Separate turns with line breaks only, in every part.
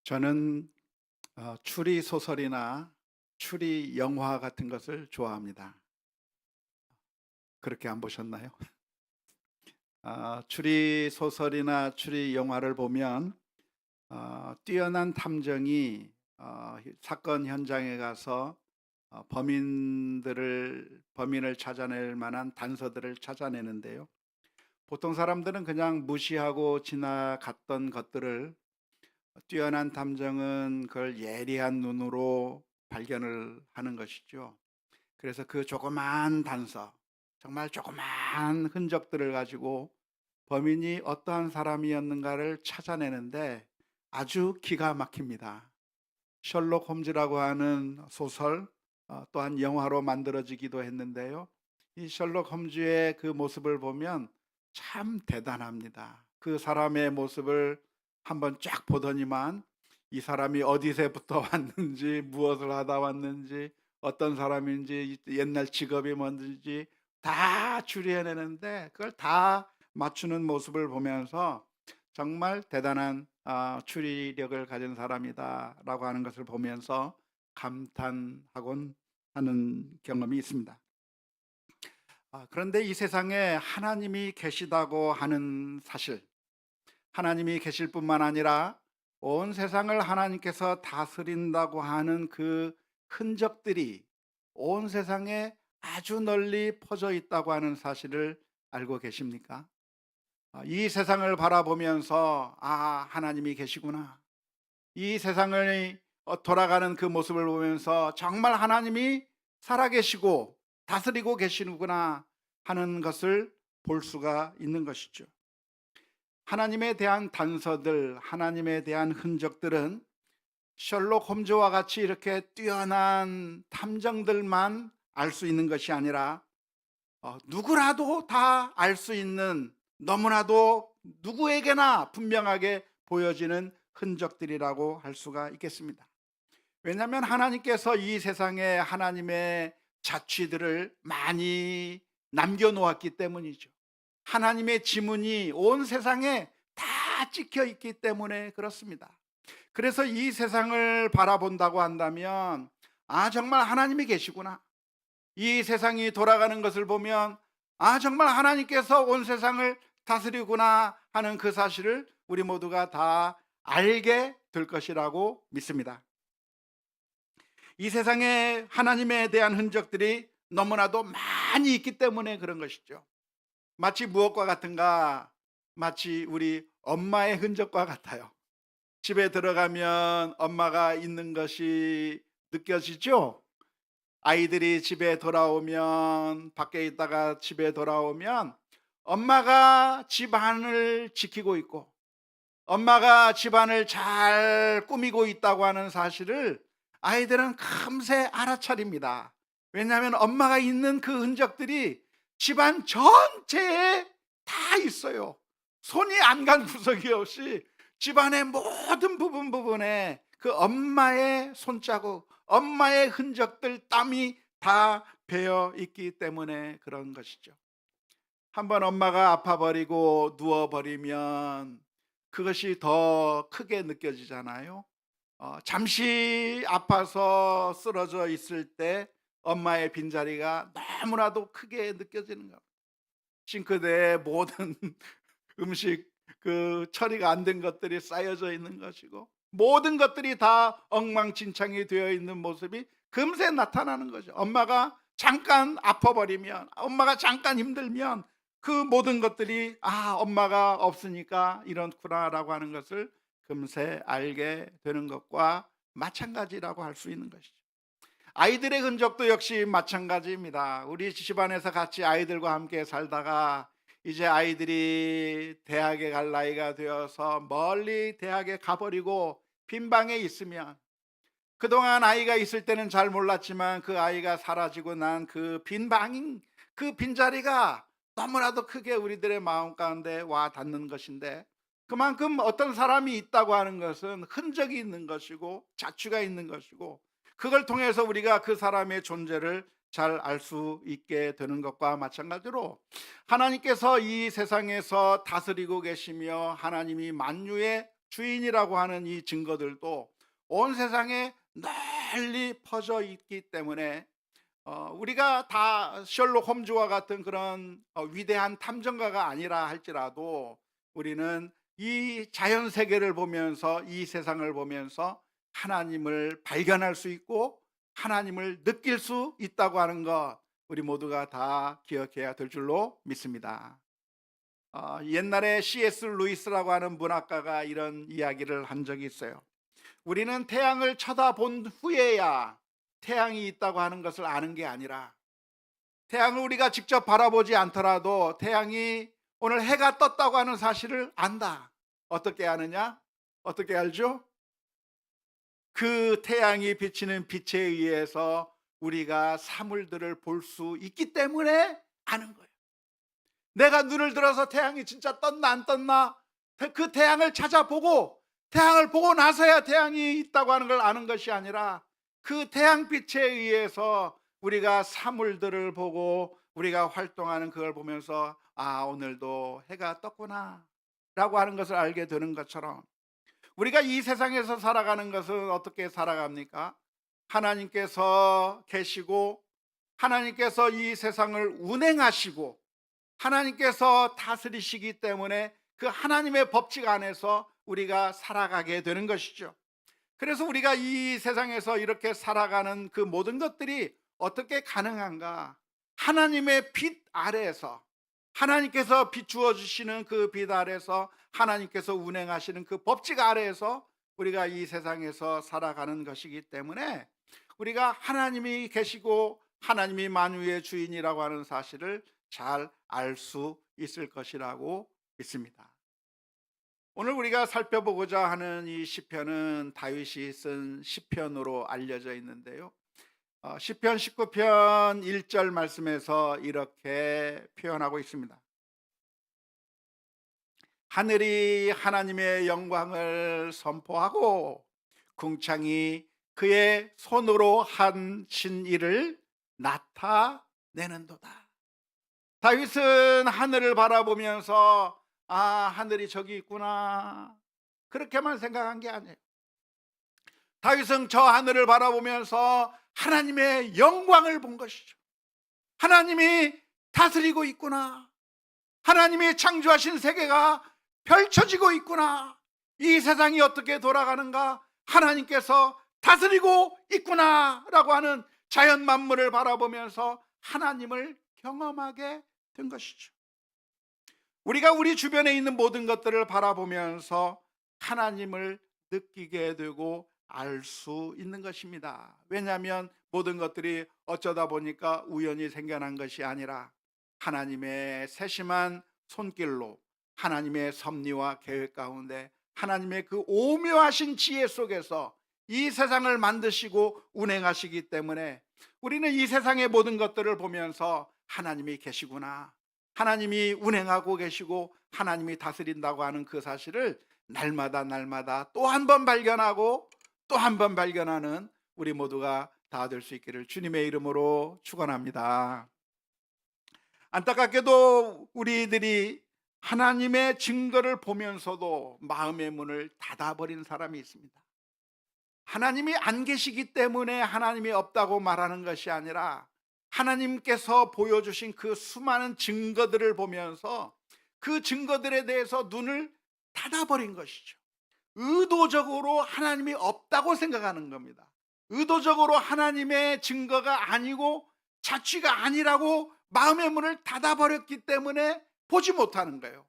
저는 추리 소설이나 추리 영화 같은 것을 좋아합니다. 그렇게 안 보셨나요? 추리 소설이나 추리 영화를 보면 뛰어난 탐정이 사건 현장에 가서 범인을 찾아낼 만한 단서들을 찾아내는데요. 보통 사람들은 그냥 무시하고 지나갔던 것들을 뛰어난 탐정은 그걸 예리한 눈으로 발견을 하는 것이죠. 그래서 그 조그마한 단서, 정말 조그마한 흔적들을 가지고 범인이 어떠한 사람이었는가를 찾아내는데 아주 기가 막힙니다. 셜록 홈즈라고 하는 소설, 또한 영화로 만들어지기도 했는데요. 이 셜록 홈즈의 그 모습을 보면 참 대단합니다. 그 사람의 모습을 한번 쫙 보더니만 이 사람이 어디서부터 왔는지, 무엇을 하다 왔는지, 어떤 사람인지, 옛날 직업이 뭔지 다 추리해내는데 그걸 다 맞추는 모습을 보면서 정말 대단한 추리력을 가진 사람이다라고 하는 것을 보면서 감탄하곤 하는 경험이 있습니다. 그런데 이 세상에 하나님이 계시다고 하는 사실, 하나님이 계실 뿐만 아니라 온 세상을 하나님께서 다스린다고 하는 그 흔적들이 온 세상에 아주 널리 퍼져 있다고 하는 사실을 알고 계십니까? 이 세상을 바라보면서 하나님이 계시구나. 이 세상을 돌아가는 그 모습을 보면서 정말 하나님이 살아계시고 다스리고 계시는구나 하는 것을 볼 수가 있는 것이죠. 하나님에 대한 단서들, 하나님에 대한 흔적들은 셜록 홈즈와 같이 이렇게 뛰어난 탐정들만 알 수 있는 것이 아니라 누구라도 다 알 수 있는, 너무나도 누구에게나 분명하게 보여지는 흔적들이라고 할 수가 있겠습니다. 왜냐하면 하나님께서 이 세상에 하나님의 자취들을 많이 남겨놓았기 때문이죠. 하나님의 지문이 온 세상에 다 찍혀 있기 때문에 그렇습니다. 그래서 이 세상을 바라본다고 한다면 정말 하나님이 계시구나. 이 세상이 돌아가는 것을 보면 정말 하나님께서 온 세상을 다스리구나 하는 그 사실을 우리 모두가 다 알게 될 것이라고 믿습니다. 이 세상에 하나님에 대한 흔적들이 너무나도 많이 있기 때문에 그런 것이죠. 마치 무엇과 같은가? 마치 우리 엄마의 흔적과 같아요. 집에 들어가면 엄마가 있는 것이 느껴지죠? 아이들이 집에 돌아오면, 밖에 있다가 집에 돌아오면 엄마가 집안을 지키고 있고 엄마가 집안을 잘 꾸미고 있다고 하는 사실을 아이들은 금세 알아차립니다. 왜냐하면 엄마가 있는 그 흔적들이 집안 전체에 다 있어요. 손이 안 간 구석이 없이 집안의 모든 부분에 그 엄마의 손자국, 엄마의 흔적들, 땀이 다 배어 있기 때문에 그런 것이죠. 한번 엄마가 아파버리고 누워버리면 그것이 더 크게 느껴지잖아요. 잠시 아파서 쓰러져 있을 때 엄마의 빈자리가 너무나도 크게 느껴지는 겁니다. 싱크대에 모든 음식 처리가 안 된 것들이 쌓여져 있는 것이고 모든 것들이 다 엉망진창이 되어 있는 모습이 금세 나타나는 거죠. 엄마가 잠깐 아파버리면, 엄마가 잠깐 힘들면 그 모든 것들이 엄마가 없으니까 이렇구나라고 하는 것을 금세 알게 되는 것과 마찬가지라고 할 수 있는 것이죠. 아이들의 흔적도 역시 마찬가지입니다. 우리 집안에서 같이 아이들과 함께 살다가 이제 아이들이 대학에 갈 나이가 되어서 멀리 대학에 가버리고 빈 방에 있으면 그동안 아이가 있을 때는 잘 몰랐지만 그 아이가 사라지고 난 그 빈 방인 그 빈자리가 너무나도 크게 우리들의 마음 가운데 와 닿는 것인데, 그만큼 어떤 사람이 있다고 하는 것은 흔적이 있는 것이고 자취가 있는 것이고 그걸 통해서 우리가 그 사람의 존재를 잘 알 수 있게 되는 것과 마찬가지로 하나님께서 이 세상에서 다스리고 계시며 하나님이 만유의 주인이라고 하는 이 증거들도 온 세상에 널리 퍼져 있기 때문에 우리가 다 셜록 홈즈와 같은 그런 위대한 탐정가가 아니라 할지라도 우리는 이 자연 세계를 보면서, 이 세상을 보면서 하나님을 발견할 수 있고 하나님을 느낄 수 있다고 하는 것, 우리 모두가 다 기억해야 될 줄로 믿습니다. 옛날에 C.S. 루이스라고 하는 문학가가 이런 이야기를 한 적이 있어요. 우리는 태양을 쳐다본 후에야 태양이 있다고 하는 것을 아는 게 아니라, 태양을 우리가 직접 바라보지 않더라도 태양이 오늘 해가 떴다고 하는 사실을 안다. 어떻게 아느냐? 어떻게 알죠? 그 태양이 비치는 빛에 의해서 우리가 사물들을 볼 수 있기 때문에 아는 거예요. 내가 눈을 들어서 태양이 진짜 떴나 안 떴나 그 태양을 찾아보고, 태양을 보고 나서야 태양이 있다고 하는 걸 아는 것이 아니라, 그 태양빛에 의해서 우리가 사물들을 보고 우리가 활동하는 그걸 보면서 오늘도 해가 떴구나 라고 하는 것을 알게 되는 것처럼, 우리가 이 세상에서 살아가는 것은 어떻게 살아갑니까? 하나님께서 계시고 하나님께서 이 세상을 운행하시고 하나님께서 다스리시기 때문에 그 하나님의 법칙 안에서 우리가 살아가게 되는 것이죠. 그래서 우리가 이 세상에서 이렇게 살아가는 그 모든 것들이 어떻게 가능한가? 하나님의 빛 아래에서, 하나님께서 비추어 주시는 그 빛 아래에서, 하나님께서 운행하시는 그 법칙 아래에서 우리가 이 세상에서 살아가는 것이기 때문에, 우리가 하나님이 계시고 하나님이 만유의 주인이라고 하는 사실을 잘 알 수 있을 것이라고 믿습니다. 오늘 우리가 살펴보고자 하는 이 시편은 다윗이 쓴 시편으로 알려져 있는데요. 시편 19편 1절 말씀에서 이렇게 표현하고 있습니다. 하늘이 하나님의 영광을 선포하고 궁창이 그의 손으로 하신 일을 나타내는도다. 다윗은 하늘을 바라보면서 하늘이 저기 있구나, 그렇게만 생각한 게 아니에요. 다윗은 저 하늘을 바라보면서 하나님의 영광을 본 것이죠. 하나님이 다스리고 있구나, 하나님이 창조하신 세계가 펼쳐지고 있구나, 이 세상이 어떻게 돌아가는가, 하나님께서 다스리고 있구나 라고 하는 자연 만물을 바라보면서 하나님을 경험하게 된 것이죠. 우리가 우리 주변에 있는 모든 것들을 바라보면서 하나님을 느끼게 되고 알 수 있는 것입니다. 왜냐하면 모든 것들이 어쩌다 보니까 우연히 생겨난 것이 아니라 하나님의 세심한 손길로, 하나님의 섭리와 계획 가운데, 하나님의 그 오묘하신 지혜 속에서 이 세상을 만드시고 운행하시기 때문에 우리는 이 세상의 모든 것들을 보면서 하나님이 계시구나, 하나님이 운행하고 계시고 하나님이 다스린다고 하는 그 사실을 날마다 또 한 번 발견하고 또 한 번 발견하는 우리 모두가 다 될 수 있기를 주님의 이름으로 축원합니다. 안타깝게도 우리들이 하나님의 증거를 보면서도 마음의 문을 닫아버린 사람이 있습니다. 하나님이 안 계시기 때문에 하나님이 없다고 말하는 것이 아니라, 하나님께서 보여주신 그 수많은 증거들을 보면서 그 증거들에 대해서 눈을 닫아버린 것이죠. 의도적으로 하나님이 없다고 생각하는 겁니다. 의도적으로 하나님의 증거가 아니고 자취가 아니라고 마음의 문을 닫아버렸기 때문에 보지 못하는 거예요.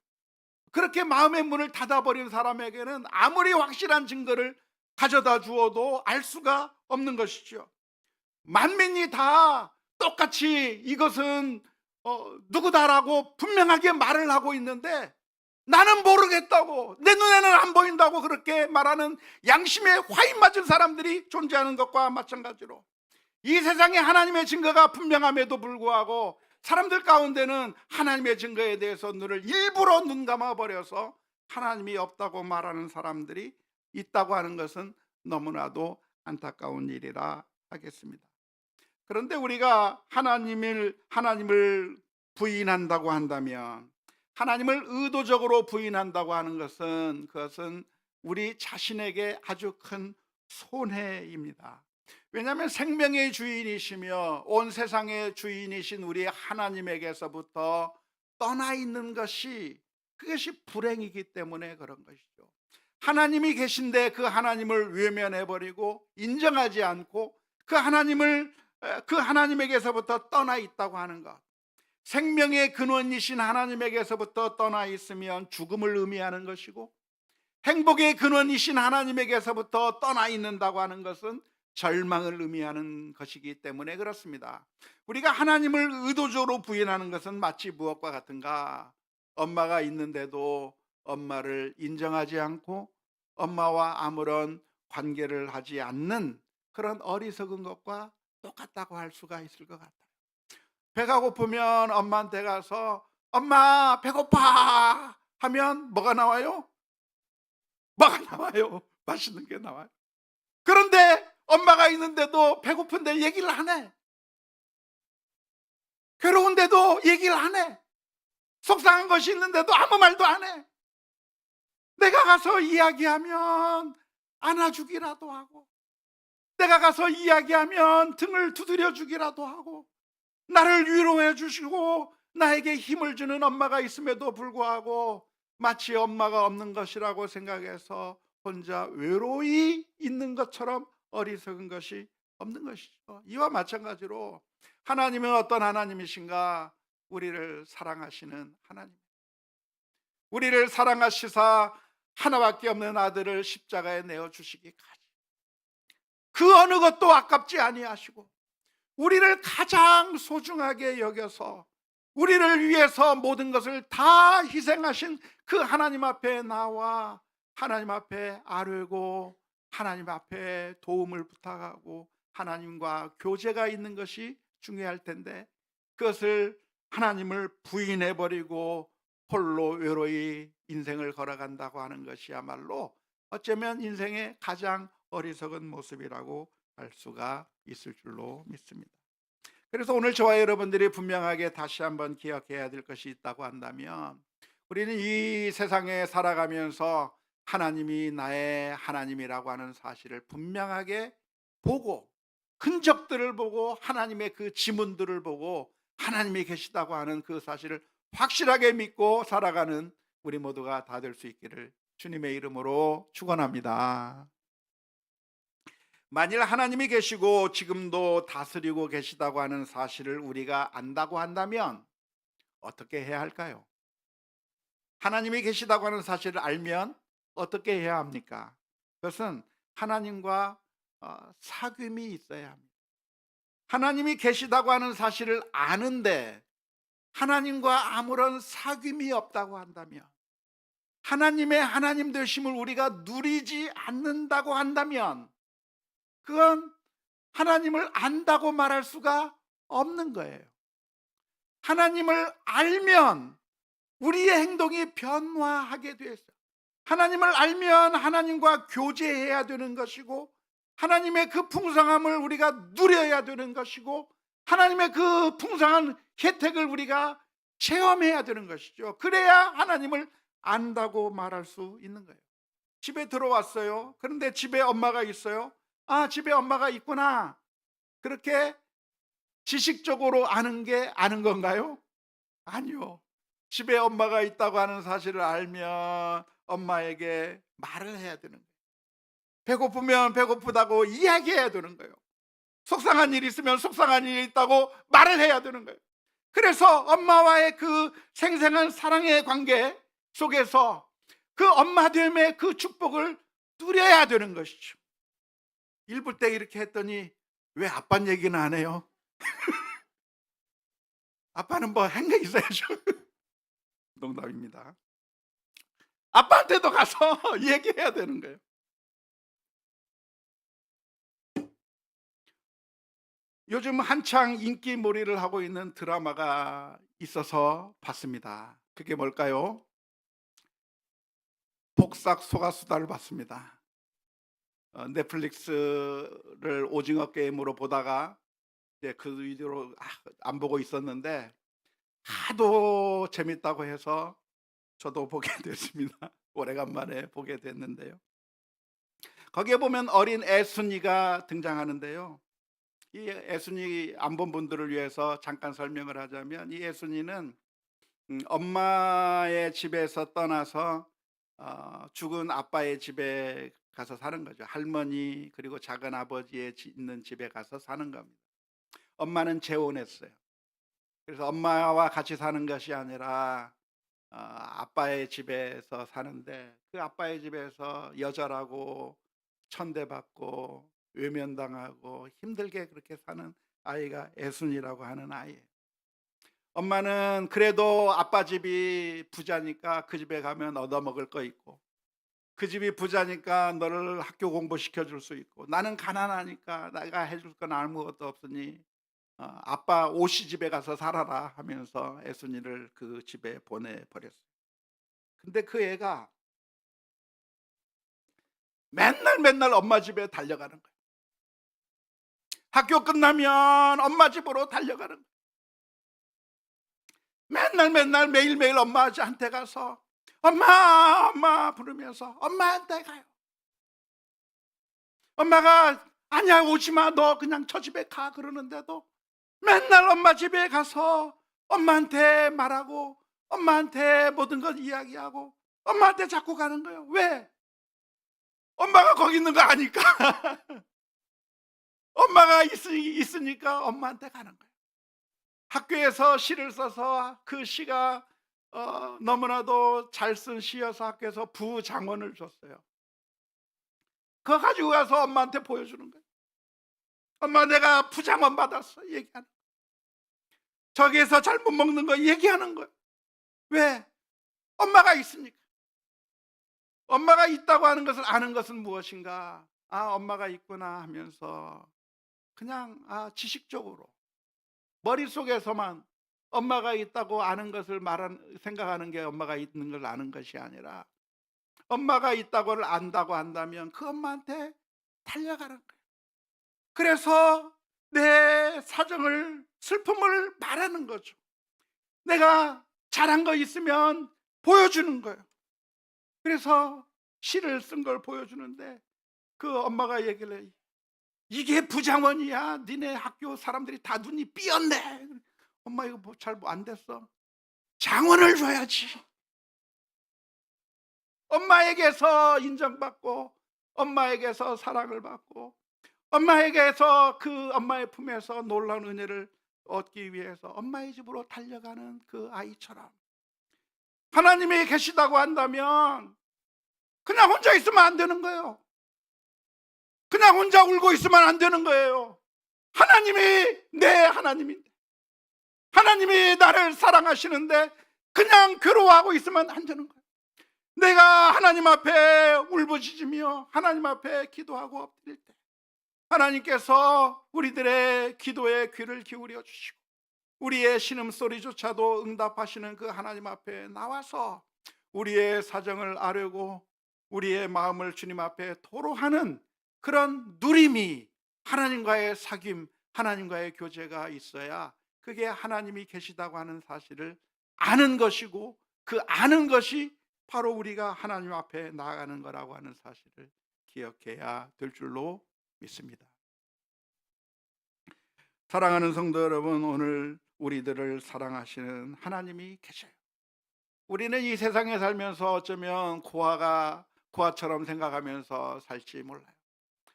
그렇게 마음의 문을 닫아버린 사람에게는 아무리 확실한 증거를 가져다 주어도 알 수가 없는 것이죠. 만민이 다 똑같이 이것은 누구다라고 분명하게 말을 하고 있는데, 나는 모르겠다고, 내 눈에는 안 보인다고 그렇게 말하는 양심에 화인 맞은 사람들이 존재하는 것과 마찬가지로, 이 세상에 하나님의 증거가 분명함에도 불구하고 사람들 가운데는 하나님의 증거에 대해서 일부러 눈 감아버려서 하나님이 없다고 말하는 사람들이 있다고 하는 것은 너무나도 안타까운 일이라 하겠습니다. 그런데 우리가 하나님을 부인한다고 한다면, 하나님을 의도적으로 부인한다고 하는 것은, 그것은 우리 자신에게 아주 큰 손해입니다. 왜냐하면 생명의 주인이시며 온 세상의 주인이신 우리 하나님에게서부터 떠나 있는 것이, 그것이 불행이기 때문에 그런 것이죠. 하나님이 계신데 그 하나님을 외면해 버리고 인정하지 않고 그 하나님에게서부터 떠나 있다고 하는 것, 생명의 근원이신 하나님에게서부터 떠나 있으면 죽음을 의미하는 것이고, 행복의 근원이신 하나님에게서부터 떠나 있는다고 하는 것은 절망을 의미하는 것이기 때문에 그렇습니다. 우리가 하나님을 의도적으로 부인하는 것은 마치 무엇과 같은가? 엄마가 있는데도 엄마를 인정하지 않고 엄마와 아무런 관계를 하지 않는 그런 어리석은 것과 똑같다고 할 수가 있을 것 같아요. 배가 고프면 엄마한테 가서 엄마 배고파 하면 뭐가 나와요? 뭐가 나와요? 맛있는 게 나와요. 그런데 엄마가 있는데도 배고픈데 얘기를 안 해. 괴로운데도 얘기를 안 해. 속상한 것이 있는데도 아무 말도 안 해. 내가 가서 이야기하면 안아주기라도 하고, 내가 가서 이야기하면 등을 두드려 주기라도 하고, 나를 위로해 주시고 나에게 힘을 주는 엄마가 있음에도 불구하고 마치 엄마가 없는 것이라고 생각해서 혼자 외로이 있는 것처럼 어리석은 것이 없는 것이죠. 이와 마찬가지로 하나님은 어떤 하나님이신가? 우리를 사랑하시는 하나님, 우리를 사랑하시사 하나밖에 없는 아들을 십자가에 내어주시기까지 그 어느 것도 아깝지 아니하시고 우리를 가장 소중하게 여겨서 우리를 위해서 모든 것을 다 희생하신 그 하나님 앞에 나와 하나님 앞에 아뢰고 하나님 앞에 도움을 부탁하고 하나님과 교제가 있는 것이 중요할 텐데, 그것을 하나님을 부인해버리고 홀로 외로이 인생을 걸어간다고 하는 것이야말로 어쩌면 인생의 가장 어리석은 모습이라고 할 수가 있을 줄로 믿습니다. 그래서 오늘 저와 여러분들이 분명하게 다시 한번 기억해야 될 것이 있다고 한다면, 우리는 이 세상에 살아가면서 하나님이 나의 하나님이라고 하는 사실을 분명하게 보고, 흔적들을 보고 하나님의 그 지문들을 보고 하나님이 계시다고 하는 그 사실을 확실하게 믿고 살아가는 우리 모두가 다 될 수 있기를 주님의 이름으로 축원합니다. 만일 하나님이 계시고 지금도 다스리고 계시다고 하는 사실을 우리가 안다고 한다면 어떻게 해야 할까요? 하나님이 계시다고 하는 사실을 알면 어떻게 해야 합니까? 그것은 하나님과 사귐이 있어야 합니다. 하나님이 계시다고 하는 사실을 아는데 하나님과 아무런 사귐이 없다고 한다면, 하나님의 하나님 되심을 우리가 누리지 않는다고 한다면, 그건 하나님을 안다고 말할 수가 없는 거예요. 하나님을 알면 우리의 행동이 변화하게 되어 있어요. 하나님을 알면 하나님과 교제해야 되는 것이고, 하나님의 그 풍성함을 우리가 누려야 되는 것이고, 하나님의 그 풍성한 혜택을 우리가 체험해야 되는 것이죠. 그래야 하나님을 안다고 말할 수 있는 거예요. 집에 들어왔어요. 그런데 집에 엄마가 있어요. 아, 집에 엄마가 있구나. 그렇게 지식적으로 아는 게 아는 건가요? 아니요. 집에 엄마가 있다고 하는 사실을 알면 엄마에게 말을 해야 되는 거예요. 배고프면 배고프다고 이야기해야 되는 거예요. 속상한 일이 있으면 속상한 일이 있다고 말을 해야 되는 거예요. 그래서 엄마와의 그 생생한 사랑의 관계 속에서 그 엄마됨의 그 축복을 누려야 되는 것이죠. 일부 때 이렇게 했더니 왜 아빠 얘기는 안 해요? 아빠는 뭐 한 게 있어야죠. 농담입니다. 아빠한테도 가서 얘기해야 되는 거예요. 요즘 한창 인기몰이를 하고 있는 드라마가 있어서 봤습니다. 그게 뭘까요? 복싹 속았수다를 봤습니다. 넷플릭스를 오징어 게임으로 보다가 이제 그 위주로 안 보고 있었는데 하도 재밌다고 해서 저도 보게 됐습니다. 오래간만에 보게 됐는데요. 거기에 보면 어린 애순이가 등장하는데요. 이 애순이 안 본 분들을 위해서 잠깐 설명을 하자면, 이 애순이는 엄마의 집에서 떠나서 죽은 아빠의 집에 가서 사는 거죠. 할머니 그리고 작은 아버지의 있는 집에 가서 사는 겁니다. 엄마는 재혼했어요. 그래서 엄마와 같이 사는 것이 아니라 아빠의 집에서 사는데, 그 아빠의 집에서 여절하고 천대받고 외면당하고 힘들게 그렇게 사는 아이가 애순이라고 하는 아이예요. 엄마는 그래도 아빠 집이 부자니까 그 집에 가면 얻어먹을 거 있고, 그 집이 부자니까 너를 학교 공부시켜 줄 수 있고, 나는 가난하니까 내가 해줄 건 아무것도 없으니 아빠 오씨 집에 가서 살아라 하면서 애순이를 그 집에 보내버렸어요. 근데 그 애가 맨날 맨날 엄마 집에 달려가는 거예요. 학교 끝나면 엄마 집으로 달려가는 거예요. 맨날 맨날 매일매일 엄마한테 가서 엄마 엄마 부르면서 엄마한테 가요. 엄마가 아니야 오지마 너 그냥 저 집에 가 그러는데도 맨날 엄마 집에 가서 엄마한테 말하고 엄마한테 모든 걸 이야기하고 엄마한테 자꾸 가는 거예요. 왜? 엄마가 거기 있는 거 아니까. 엄마가 있으니까 엄마한테 가는 거예요. 학교에서 시를 써서 그 시가 너무나도 잘 쓴 시여서 학교에서 부장원을 줬어요. 그거 가지고 가서 엄마한테 보여주는 거예요. 엄마 내가 부장원 받았어 얘기하는 거예요. 저기에서 잘못 먹는 거 얘기하는 거예요. 왜? 엄마가 있으니까. 엄마가 있다고 하는 것을 아는 것은 무엇인가? 엄마가 있구나 하면서 그냥 지식적으로 머릿속에서만 엄마가 있다고 아는 것을 생각하는 게 엄마가 있는 걸 아는 것이 아니라, 엄마가 있다고를 안다고 한다면 그 엄마한테 달려가는 거예요. 그래서 내 사정을, 슬픔을 말하는 거죠. 내가 잘한 거 있으면 보여주는 거예요. 그래서 시를 쓴 걸 보여주는데, 그 엄마가 얘기를 해. 이게 부장원이야. 니네 학교 사람들이 다 눈이 삐었네. 엄마 이거 뭐 잘 안 됐어. 장원을 줘야지. 엄마에게서 인정받고 엄마에게서 사랑을 받고 엄마에게서 그 엄마의 품에서 놀라운 은혜를 얻기 위해서 엄마의 집으로 달려가는 그 아이처럼, 하나님이 계시다고 한다면 그냥 혼자 있으면 안 되는 거예요. 그냥 혼자 울고 있으면 안 되는 거예요. 하나님이 내 하나님인데, 하나님이 나를 사랑하시는데 그냥 괴로워하고 있으면 안 되는 거예요. 내가 하나님 앞에 울부짖으며 하나님 앞에 기도하고 엎드릴 때 하나님께서 우리들의 기도에 귀를 기울여 주시고 우리의 신음소리조차도 응답하시는 그 하나님 앞에 나와서 우리의 사정을 아뢰고 우리의 마음을 주님 앞에 토로하는 그런 누림이, 하나님과의 사귐, 하나님과의 교제가 있어야 그게 하나님이 계시다고 하는 사실을 아는 것이고, 그 아는 것이 바로 우리가 하나님 앞에 나아가는 거라고 하는 사실을 기억해야 될 줄로 믿습니다. 사랑하는 성도 여러분, 오늘 우리들을 사랑하시는 하나님이 계셔요. 우리는 이 세상에 살면서 어쩌면 고아처럼 생각하면서 살지 몰라요.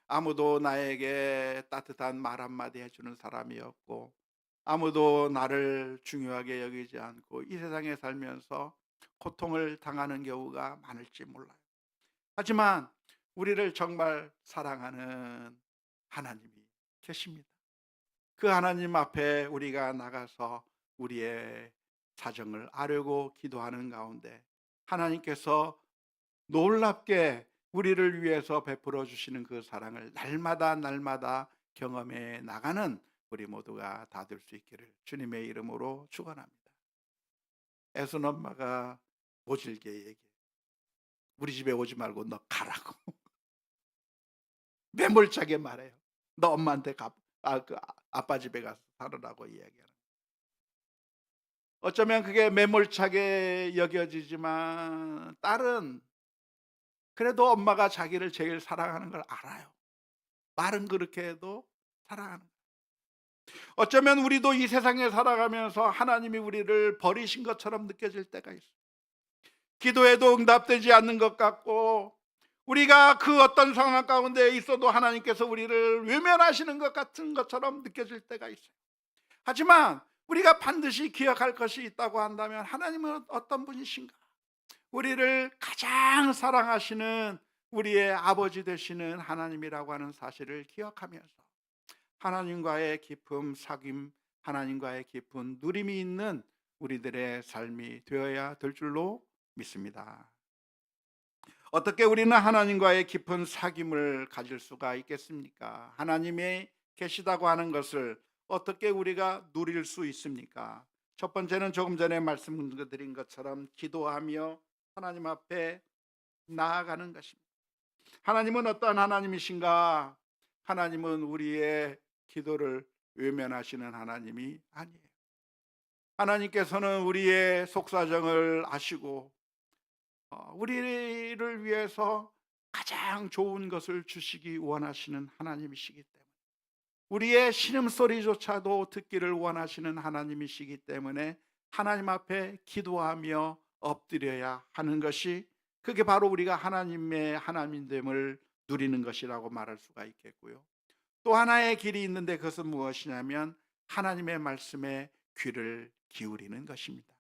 아무도 나에게 따뜻한 말 한마디 해주는 사람이 없고, 아무도 나를 중요하게 여기지 않고 이 세상에 살면서 고통을 당하는 경우가 많을지 몰라요. 하지만 우리를 정말 사랑하는 하나님이 계십니다. 그 하나님 앞에 우리가 나가서 우리의 사정을 아뢰고 기도하는 가운데 하나님께서 놀랍게 우리를 위해서 베풀어 주시는 그 사랑을 날마다 날마다 경험해 나가는 우리 모두가 다 될 수 있기를 주님의 이름으로 축원합니다. 애순 엄마가 모질게 얘기해. 우리 집에 오지 말고 너 가라고. 매몰차게 말해요. 너 엄마한테 아빠 집에 가서 살으라고 이야기하는. 어쩌면 그게 매몰차게 여겨지지만 딸은 그래도 엄마가 자기를 제일 사랑하는 걸 알아요. 말은 그렇게 해도 사랑하는 거예요. 어쩌면 우리도 이 세상에 살아가면서 하나님이 우리를 버리신 것처럼 느껴질 때가 있어요. 기도해도 응답되지 않는 것 같고, 우리가 그 어떤 상황 가운데 있어도 하나님께서 우리를 외면하시는 것 같은 것처럼 느껴질 때가 있어요. 하지만 우리가 반드시 기억할 것이 있다고 한다면, 하나님은 어떤 분이신가? 우리를 가장 사랑하시는 우리의 아버지 되시는 하나님이라고 하는 사실을 기억하면서 하나님과의 깊은 사귐, 하나님과의 깊은 누림이 있는 우리들의 삶이 되어야 될 줄로 믿습니다. 어떻게 우리는 하나님과의 깊은 사귐을 가질 수가 있겠습니까? 하나님이 계시다고 하는 것을 어떻게 우리가 누릴 수 있습니까? 첫 번째는 조금 전에 말씀드린 것처럼 기도하며 하나님 앞에 나아가는 것입니다. 하나님은 어떠한 하나님이신가? 하나님은 우리의 기도를 외면하시는 하나님이 아니에요. 하나님께서는 우리의 속사정을 아시고 우리를 위해서 가장 좋은 것을 주시기 원하시는 하나님이시기 때문에, 우리의 신음소리조차도 듣기를 원하시는 하나님이시기 때문에 하나님 앞에 기도하며 엎드려야 하는 것이, 그게 바로 우리가 하나님의 하나님됨을 누리는 것이라고 말할 수가 있겠고요. 또 하나의 길이 있는데, 그것은 무엇이냐면 하나님의 말씀에 귀를 기울이는 것입니다.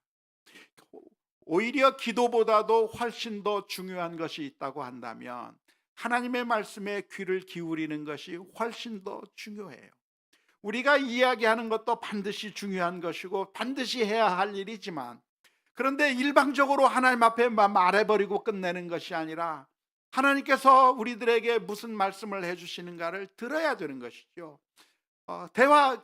오히려 기도보다도 훨씬 더 중요한 것이 있다고 한다면 하나님의 말씀에 귀를 기울이는 것이 훨씬 더 중요해요. 우리가 이야기하는 것도 반드시 중요한 것이고 반드시 해야 할 일이지만, 그런데 일방적으로 하나님 앞에 말해버리고 끝내는 것이 아니라 하나님께서 우리들에게 무슨 말씀을 해주시는가를 들어야 되는 것이죠.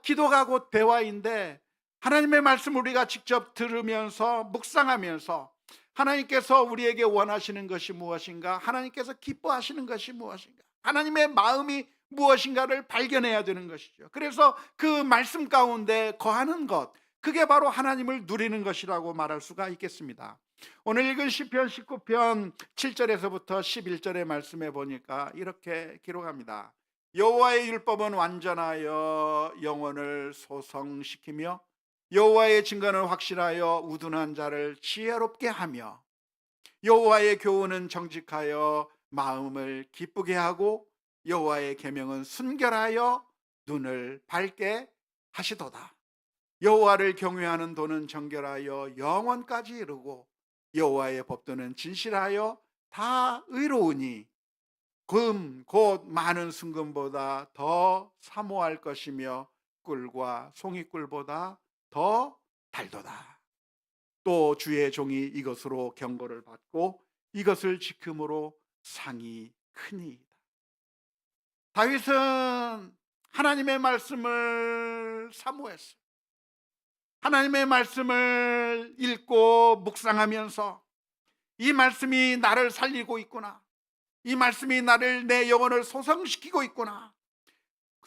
기도가 곧 대화인데, 하나님의 말씀을 우리가 직접 들으면서 묵상하면서 하나님께서 우리에게 원하시는 것이 무엇인가, 하나님께서 기뻐하시는 것이 무엇인가, 하나님의 마음이 무엇인가를 발견해야 되는 것이죠. 그래서 그 말씀 가운데 거하는 것, 그게 바로 하나님을 누리는 것이라고 말할 수가 있겠습니다. 오늘 읽은 시편 19편 7절에서부터 11절의 말씀에 보니까 이렇게 기록합니다. 여호와의 율법은 완전하여 영혼을 소성시키며 여호와의 증거는 확실하여 우둔한 자를 지혜롭게 하며 여호와의 교훈은 정직하여 마음을 기쁘게 하고 여호와의 계명은 순결하여 눈을 밝게 하시도다. 여호와를 경외하는 도는 정결하여 영원까지 이르고 여호와의 법도는 진실하여 다 의로우니 금 곧 많은 순금보다 더 사모할 것이며 꿀과 송이꿀보다 더 달도다. 또 주의 종이 이것으로 경고를 받고 이것을 지킴으로 상이 크니이다. 다윗은 하나님의 말씀을 사모했어요. 하나님의 말씀을 읽고 묵상하면서 이 말씀이 나를 살리고 있구나, 이 말씀이 나를, 내 영혼을 소성시키고 있구나,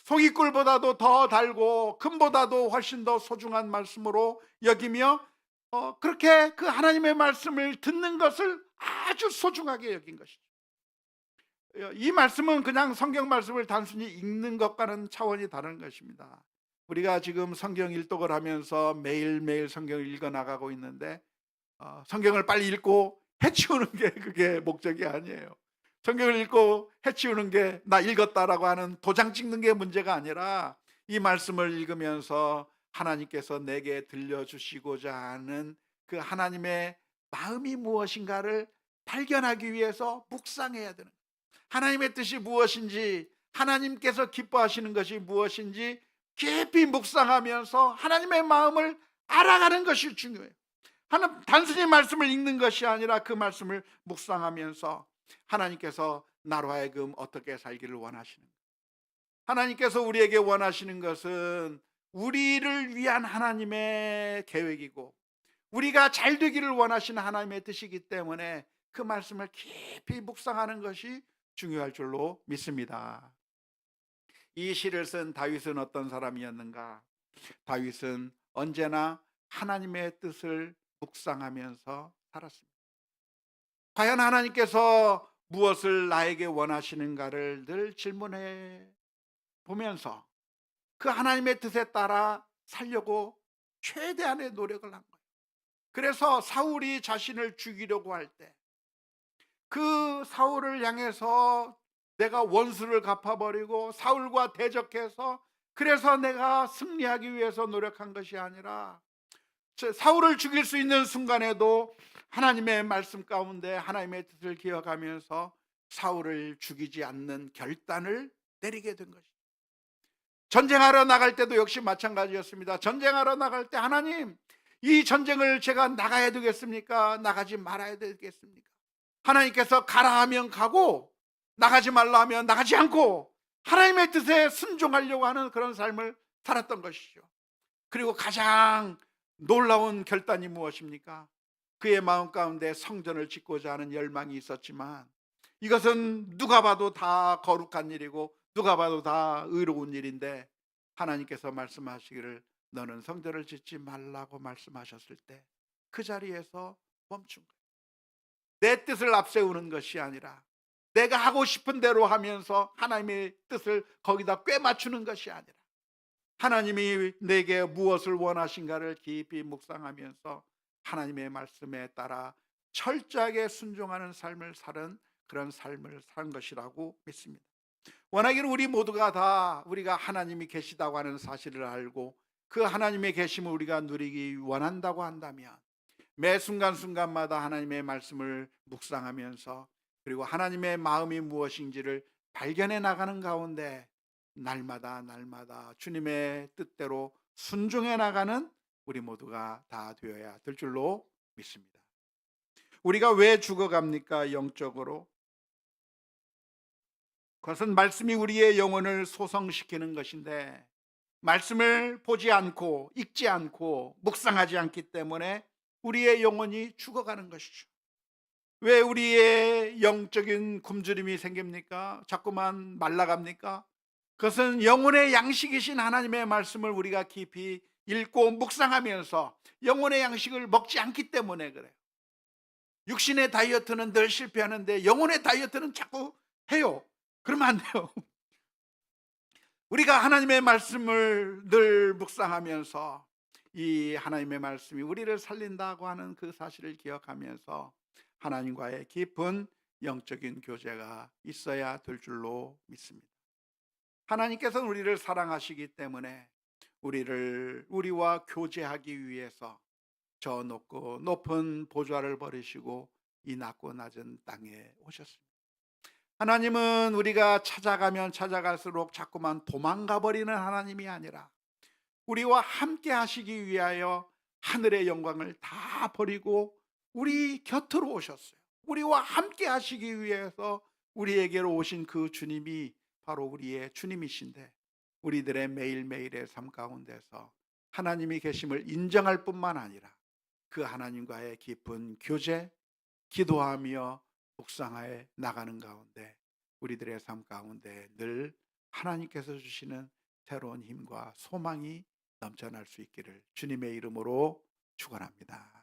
송이꿀보다도 더 달고 금보다도 훨씬 더 소중한 말씀으로 여기며 그렇게 그 하나님의 말씀을 듣는 것을 아주 소중하게 여긴 것이죠. 이 말씀은 그냥 성경 말씀을 단순히 읽는 것과는 차원이 다른 것입니다. 우리가 지금 성경 일독을 하면서 매일매일 성경을 읽어 나가고 있는데 성경을 빨리 읽고 해치우는 게 그게 목적이 아니에요. 성경을 읽고 해치우는 게 나 읽었다라고 하는 도장 찍는 게 문제가 아니라, 이 말씀을 읽으면서 하나님께서 내게 들려주시고자 하는 그 하나님의 마음이 무엇인가를 발견하기 위해서 묵상해야 되는 거예요. 하나님의 뜻이 무엇인지, 하나님께서 기뻐하시는 것이 무엇인지 깊이 묵상하면서 하나님의 마음을 알아가는 것이 중요해요. 단순히 말씀을 읽는 것이 아니라 그 말씀을 묵상하면서 하나님께서 나로 하여금 어떻게 살기를 원하시는가, 하나님께서 우리에게 원하시는 것은 우리를 위한 하나님의 계획이고 우리가 잘 되기를 원하시는 하나님의 뜻이기 때문에 그 말씀을 깊이 묵상하는 것이 중요할 줄로 믿습니다. 이 시를 쓴 다윗은 어떤 사람이었는가? 다윗은 언제나 하나님의 뜻을 묵상하면서 살았습니다. 과연 하나님께서 무엇을 나에게 원하시는가를 늘 질문해 보면서 그 하나님의 뜻에 따라 살려고 최대한의 노력을 한 거예요. 그래서 사울이 자신을 죽이려고 할 때 그 사울을 향해서 내가 원수를 갚아버리고 사울과 대적해서 그래서 내가 승리하기 위해서 노력한 것이 아니라 사울을 죽일 수 있는 순간에도 하나님의 말씀 가운데 하나님의 뜻을 기억하면서 사울을 죽이지 않는 결단을 내리게 된 것입니다. 전쟁하러 나갈 때도 역시 마찬가지였습니다. 전쟁하러 나갈 때 하나님, 이 전쟁을 제가 나가야 되겠습니까? 나가지 말아야 되겠습니까? 하나님께서 가라 하면 가고 나가지 말라 하면 나가지 않고 하나님의 뜻에 순종하려고 하는 그런 삶을 살았던 것이죠. 그리고 가장 놀라운 결단이 무엇입니까? 그의 마음 가운데 성전을 짓고자 하는 열망이 있었지만 이것은 누가 봐도 다 거룩한 일이고 누가 봐도 다 의로운 일인데 하나님께서 말씀하시기를 너는 성전을 짓지 말라고 말씀하셨을 때 그 자리에서 멈춘 거예요. 내 뜻을 앞세우는 것이 아니라 내가 하고 싶은 대로 하면서 하나님의 뜻을 거기다 꿰맞추는 것이 아니라 하나님이 내게 무엇을 원하신가를 깊이 묵상하면서 하나님의 말씀에 따라 철저하게 순종하는 삶을 사는 그런 삶을 산 것이라고 믿습니다. 원하기는 우리 모두가 다 우리가 하나님이 계시다고 하는 사실을 알고 그 하나님의 계심을 우리가 누리기 원한다고 한다면 매 순간순간마다 하나님의 말씀을 묵상하면서 그리고 하나님의 마음이 무엇인지를 발견해 나가는 가운데 날마다 주님의 뜻대로 순종해 나가는 우리 모두가 다 되어야 될 줄로 믿습니다. 우리가 왜 죽어갑니까? 영적으로. 그것은 말씀이 우리의 영혼을 소성시키는 것인데 말씀을 보지 않고 읽지 않고 묵상하지 않기 때문에 우리의 영혼이 죽어가는 것이죠. 왜 우리의 영적인 굶주림이 생깁니까? 자꾸만 말라갑니까? 그것은 영혼의 양식이신 하나님의 말씀을 우리가 깊이 읽고 묵상하면서 영혼의 양식을 먹지 않기 때문에 그래요. 육신의 다이어트는 늘 실패하는데 영혼의 다이어트는 자꾸 해요. 그러면 안 돼요. 우리가 하나님의 말씀을 늘 묵상하면서 이 하나님의 말씀이 우리를 살린다고 하는 그 사실을 기억하면서 하나님과의 깊은 영적인 교제가 있어야 될 줄로 믿습니다. 하나님께서는 우리를 사랑하시기 때문에 우리와 교제하기 위해서 저 높고 높은 보좌를 버리시고 이 낮고 낮은 땅에 오셨습니다. 하나님은 우리가 찾아가면 찾아갈수록 자꾸만 도망가 버리는 하나님이 아니라 우리와 함께 하시기 위하여 하늘의 영광을 다 버리고 우리 곁으로 오셨어요. 우리와 함께 하시기 위해서 우리에게로 오신 그 주님이 바로 우리의 주님이신데 우리들의 매일매일의 삶 가운데서 하나님이 계심을 인정할 뿐만 아니라 그 하나님과의 깊은 교제, 기도하며 묵상하에 나가는 가운데 우리들의 삶 가운데 늘 하나님께서 주시는 새로운 힘과 소망이 넘쳐날 수 있기를 주님의 이름으로 축원합니다.